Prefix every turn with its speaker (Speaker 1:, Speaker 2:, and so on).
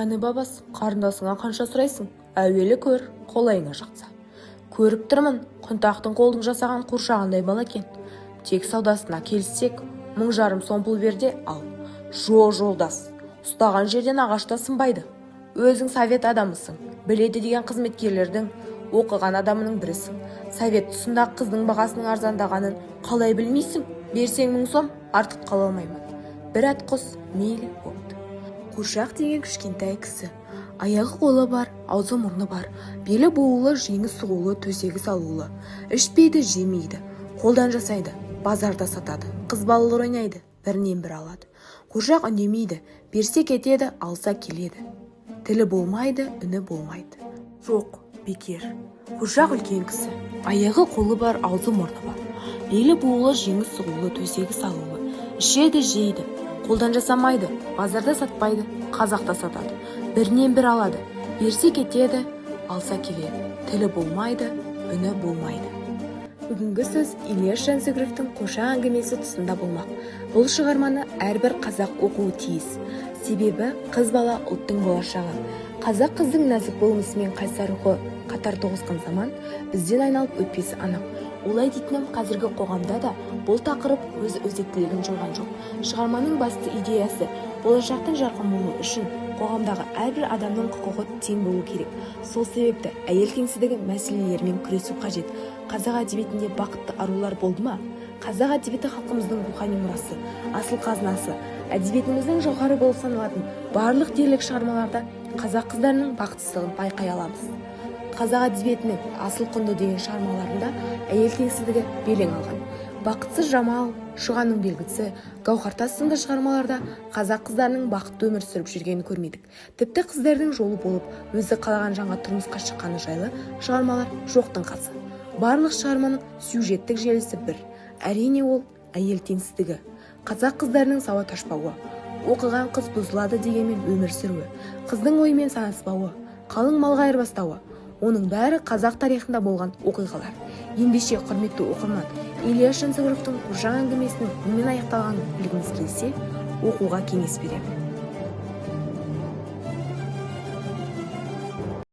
Speaker 1: Қаны бабас, қарындасыңа қанша сұрайсың? Әуелі көр, қолайыңа жақса. Көріп тұрмын, құнтақтың қолдың жасаған қоршағандай бала екен. Тек саудасына келіссек, 1000 сом пұл берде ал. Жоқ жолдас, ұстаған жерден ағашта сынбайды. Өзің совет адамысың, біледі деген қызметкерлердің оқыған адамының бірісің. Совет тұсында қыздың бағасының арзандағанын қалай білмейсің? Берсең 1000 сом, артық қала алмаймын. Bir ат құс, мейлі болды. Қуыршақ деген кішкентай кісі. Аяғы қолы бар, аузы мұрны бар. Белі буылы, жеңі сұғулы, төсегі салулы. Ішпейді, жемейді. Қолдан жасайды, базарда сатады. Қыз балалар ойнайды, бірінен бір алады. Қуыршақ үндемейді, берсе кетеді, алса келеді. Тілі болмайды, үні болмайды. Жоқ, бекер. Қуыршақ үлкен кісі. Аяғы қолы бар, аузы мұрны бар. Белі буылы, жеңі сұғулы, төсегі салулы. Ішеді, жейді. Қолдан жасамайды, базарда сатпайды, қазақта сатады. Бірінен бір алады, берсе кетеді, алса келеді. Тілі болмайды, үні болмайды. Бүгінгі сөз Ильяс Жансүгіровтің Қуыршақ әңгімесі тұсында болмақ. Бұл шығарманы әрбір қазақ оқуы тиіс. Себебі қыз бала ұлттың болашағы. Қазақ қыздың нәзік болмысымен қайсар рухы қатар тоғысқан заман бізден айналып өтпесі анық. Олай дейтінім, қазіргі қоғамда да бұл тақырып өз өзектілігін жойған жоқ. Шығарманың басты идеясы болашақтың жарқын болуы үшін қоғамдағы әрбір адамның құқығы тең болу керек. Сол себепті әйел теңсіздігі мәселелерімен күресу қажет. Қазақ әдебиетінде бақытты арулар болды ма? Қазақ әдебиеті халқымыздың рухани мұрасы, асыл қазынасы. Әдебиетіміздің жоғары болып саналатын барлық дерлік шығармаларда қазақ қыздарының бақытсыздығын байқай аламыз. Қазақ әдебиетінің асыл құнды деген шығармаларында әйел теңсіздігі белең алған. Бақытсыз жамал, шұғаның белгісі, гауһартас сынды шығармаларда қазақ қыздарының бақытты өмір сүріп жүргенін көрмедік. Тіпті қыздардың жолы болып, өзі қалаған жаңа тұрмысқа шыққаны жайлы шығармалар жоқтың қасы. Барлық шығарманың сюжеттік желісі бір. Әрине ол әйел теңсіздігі. Қазақ қыздарының сауат ашпауы, оқыған қыз бұзылады дегенмен өмір сүруі, қыздың ойымен санаспауы, қалың малға айырбастауы. Оның бәрі қазақ тарихында болған оқиғалар. Ендеше құрметті оқырман, Ильяс Жансүгіровтің Қуыршақ әңгімесінің немен аяқталғанын білгіңіз келсе, оқуға кеңес беремін.